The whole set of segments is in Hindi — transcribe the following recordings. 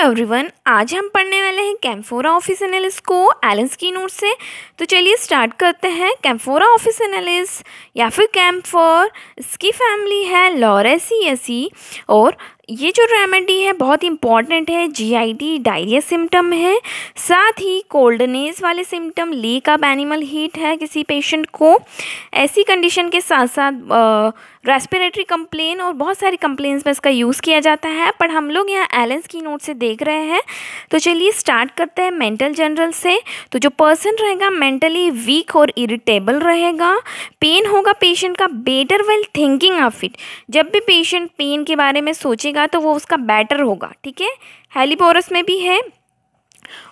एवरीवन, आज हम पढ़ने वाले हैं कैम्फोरा ऑफिसिनालिस को एलेन्स की नोट से। तो चलिए स्टार्ट करते हैं। कैम्फोरा ऑफिसिनालिस या फिर कैम्फर, इसकी फैमिली है लॉरेसिएसी और ये जो रेमेडी है बहुत इंपॉर्टेंट है। जीआईटी डायरिया सिम्टम है, साथ ही कोल्डनेस वाले symptom, leak of animal heat है किसी पेशेंट को। ऐसी कंडीशन के साथ साथ रेस्पिरेटरी कंप्लेन और बहुत सारी कंप्लेंट्स में इसका यूज़ किया जाता है, पर हम लोग यहाँ एलेन्स की नोट से देख रहे हैं। तो चलिए स्टार्ट करते हैं मेंटल जनरल से। तो जो पर्सन रहेगा मेंटली वीक और इरिटेबल रहेगा। पेन होगा पेशेंट का better well thinking of it. जब भी पेशेंट पेन के बारे में सोचेगा तो वो उसका बेटर होगा, ठीक है। हेलीबोरस में भी है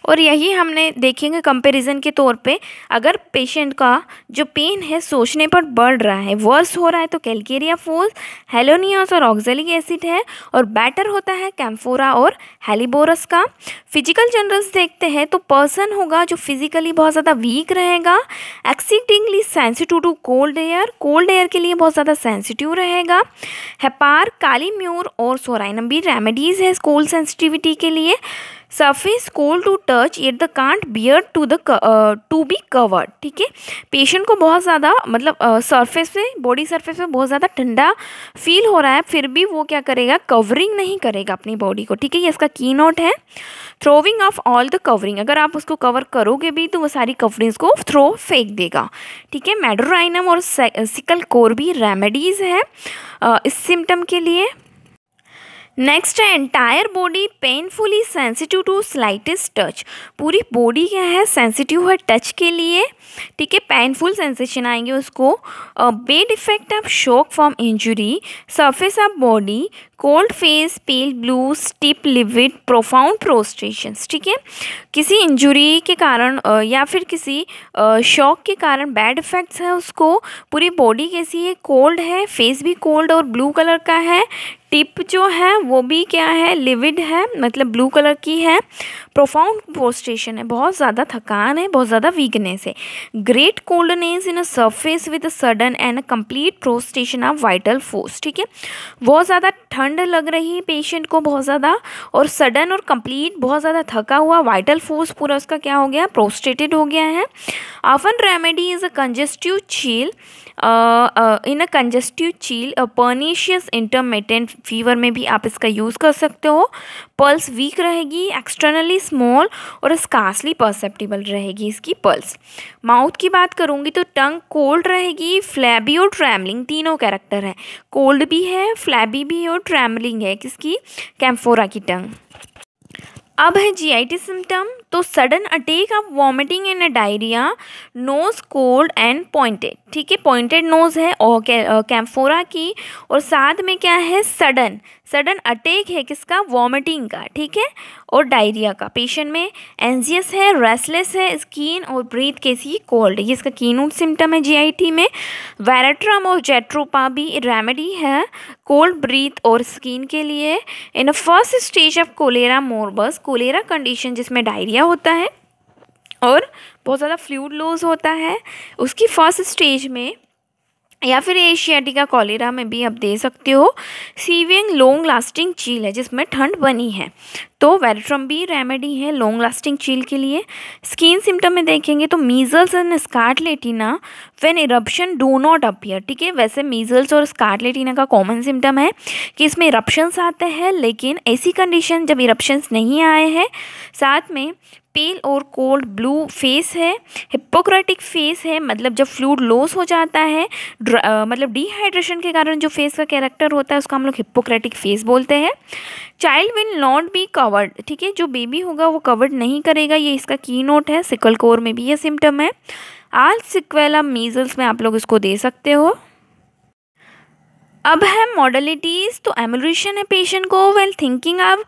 और यही हमने देखेंगे कंपैरिजन के तौर पे। अगर पेशेंट का जो पेन है सोचने पर बढ़ रहा है, वर्स हो रहा है, तो कैलकेरिया फोर्स, हेलोनियस और ऑक्जेलिक एसिड है, और बेटर होता है कैम्फोरा और हेलीबोरस का। फिजिकल जनरल्स देखते हैं तो पर्सन होगा जो फिजिकली बहुत ज़्यादा वीक रहेगा, exceedingly sensitive to cold air के लिए बहुत ज़्यादा सेंसिटिव रहेगा। हेपार, काली म्यूर और सोराइनम भी रेमेडीज़ है कोल्ड सेंसिटिविटी के लिए। Surface cold to touch yet they can't bear to be covered, ठीक है। पेशेंट को बहुत ज़्यादा सरफेस पे, बॉडी सरफेस पे बहुत ज़्यादा ठंडा फील हो रहा है, फिर भी वो क्या करेगा, कवरिंग नहीं करेगा अपनी बॉडी को, ठीक है। ये इसका की नोट है। Throwing of all the covering, अगर आप उसको कवर करोगे भी तो वो सारी कवरिंग्स को थ्रो फेंक देगा, ठीक है। मेडोराइनम और सिकल कोर भी रेमेडीज़ है इस सिम्टम के लिए। नेक्स्ट है entire body painfully sensitive to slightest touch. पूरी बॉडी क्या है, सेंसिटिव है टच के लिए, ठीक है। पेनफुल सेंसेशन आएंगे उसको। Bad effect of shock from injury, surface of body, cold face, pale blue, stiff livid, profound prostrations, ठीक है। किसी इंजुरी के कारण या फिर किसी शॉक के कारण बैड इफेक्ट्स है उसको। पूरी बॉडी कैसी है, कोल्ड है, फेस भी कोल्ड और ब्लू कलर का है। टिप जो है वो भी क्या है, लिविड है, मतलब ब्लू कलर की है। प्रोफाउंड प्रोस्ट्रेशन है, बहुत ज़्यादा थकान है, बहुत ज़्यादा वीकनेस है। Great coldness in a surface with sudden and complete prostration of vital force, ठीक है। बहुत ज़्यादा ठंड लग रही है पेशेंट को बहुत ज़्यादा, और सडन और कंप्लीट बहुत ज़्यादा थका हुआ, वाइटल फोर्स पूरा उसका क्या हो गया, प्रोस्ट्रेटेड हो गया है। Often remedy is a congestive चील इन अ कंजेस्टिव चील, पर्नीशियस इंटरमिटेंट फीवर में भी आप इसका यूज़ कर सकते हो। पल्स वीक रहेगी, एक्सटर्नली स्मॉल और स्कार्सली परसेप्टिबल रहेगी इसकी पल्स। माउथ की बात करूँगी तो टंग कोल्ड रहेगी, फ्लैबी और ट्रैमलिंग, तीनों कैरेक्टर है, कोल्ड भी है, फ्लैबी भी है और ट्रैमलिंग है किसकी, कैम्फोरा की टंग। अब है जीआईटी सिम्टम। तो sudden attack of vomiting and diarrhoea, nose cold and pointed, ठीक है। पॉइंटेड नोज है और कैम्फोरा की, और साथ में क्या है, सडन अटैक है किसका, वॉमिटिंग का, ठीक है, और डायरिया का। पेशेंट में एंजियस है, रेस्टलेस है, स्किन और ब्रीथ कैसी, कोल्ड। ये इसका कीनोट सिम्टम है जीआईटी में। वेरेट्रम और जेट्रोपा भी रेमेडी है कोल्ड ब्रीथ और स्किन के लिए। In first stage of cholera morbus, cholera condition जिसमें डायरिया होता है और बहुत ज़्यादा फ्लूइड लॉस होता है, उसकी फर्स्ट स्टेज में, या फिर एशियाटिका कॉलेरा में भी आप दे सकते हो। सीवियंग लॉन्ग लास्टिंग चील है जिसमें ठंड बनी है, तो वेरेट्रम भी रेमेडी है लॉन्ग लास्टिंग चील के लिए। स्किन सिम्टम में देखेंगे तो measles and scarlatina when eruption do not appear, ठीक है। वैसे मीजल्स और स्कार्लेटिना का कॉमन सिम्टम है कि इसमें इरप्शंस आते हैं, लेकिन ऐसी कंडीशन जब इरप्शंस नहीं आए हैं, साथ में पेल और कोल्ड ब्लू फेस है, हिपोक्रेटिक फेस है, मतलब जब फ्लूइड लॉस हो जाता है, मतलब डिहाइड्रेशन के कारण जो फेस का कैरेक्टर होता है उसका हम लोग हिपोक्रेटिक फेस बोलते हैं। Child will not be covered, ठीक है, जो बेबी होगा वो कवर्ड नहीं करेगा, ये इसका की नोट है। सिकल कोर में भी ये सिम्टम है। आल सिक्वेला मीजल्स में आप लोग इसको दे सकते हो। अब है मॉडलिटीज़। तो एमुलेशन है पेशेंट को well thinking of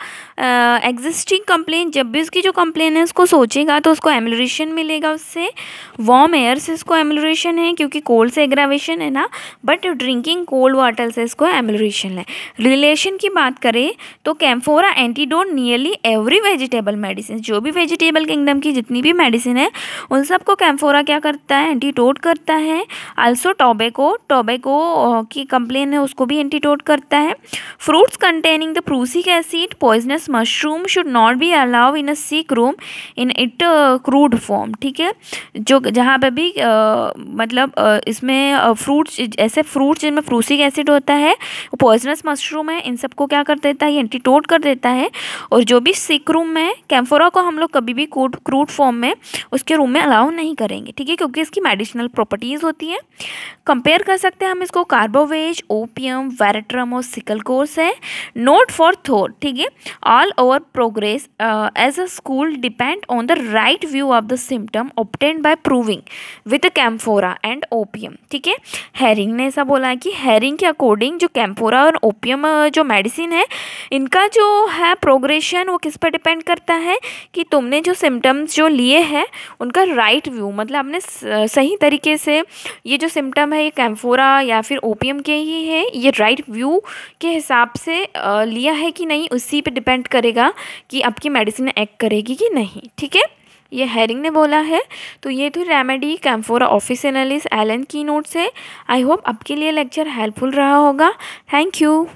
existing complain, जब भी उसकी जो कंप्लेन है उसको सोचेगा तो उसको एमुलेशन मिलेगा उससे। वार्म एयर से इसको एमुलेशन है क्योंकि कोल्ड से एग्रावेशन है ना, बट ड्रिंकिंग कोल्ड वाटर से इसको एमुलेशन है। रिलेशन की बात करें तो camphora antidote nearly every vegetable medicine, जो भी वेजिटेबल किंगडम की जितनी भी मेडिसिन है उन सबको कैम्फोरा क्या करता है, एंटीडोट करता है। आल्सो टोबैको की कंप्लेन है उसको भी एंटीडोट करता है। Fruits containing the prussic acid poisonous mushroom should not be allow in a sick room in it crude form. ठीक है, जो जहाँ पे भी इसमें फ्रूट्स, ऐसे फ्रूट्स जिनमें प्रूसिक एसिड होता है, पॉइजनस मशरूम है, इन सबको क्या कर देता है, ये एंटीडोट कर देता है। और जो भी सिक रूम में कैम्फोरा को हम लोग कभी भी क्रूड फॉर्म में उसके रूम में अलाउ नहीं करेंगे। ठीक है, क्योंकि इसकी मेडिसिनल प्रॉपर्टीज़ होती हैं। कंपेयर कर सकते हैं हम इसको कार्बोवेज, ओपियम, वेरेट्रम और सिकल कोर्स है। Note for thought. ठीक है, all over progress as a school depend on the right view of the symptom obtained by proving with camphora and opium. ठीक है, हेरिंग ने ऐसा बोला है कि हेरिंग के अकॉर्डिंग जो कैम्फोरा और ओपियम जो मेडिसिन है, इनका जो है प्रोग्रेशन वो किस पर डिपेंड करता है कि तुमने जो सिम्टम्स जो लिए हैं उनका राइट व्यू, मतलब आपने सही तरीके से ये जो सिम्टम है ये कैम्फोरा या फिर ओपियम के ही है, ये राइट व्यू के हिसाब से लिया है कि नहीं, उसी पे डिपेंड करेगा कि आपकी मेडिसिन एक्ट करेगी कि नहीं। ठीक है, ये हेरिंग ने बोला है। तो ये तो रेमेडी कैम्फोरा ऑफिसिनालिस एलन की नोट से। आई होप आपके लिए लेक्चर हेल्पफुल रहा होगा। Thank you.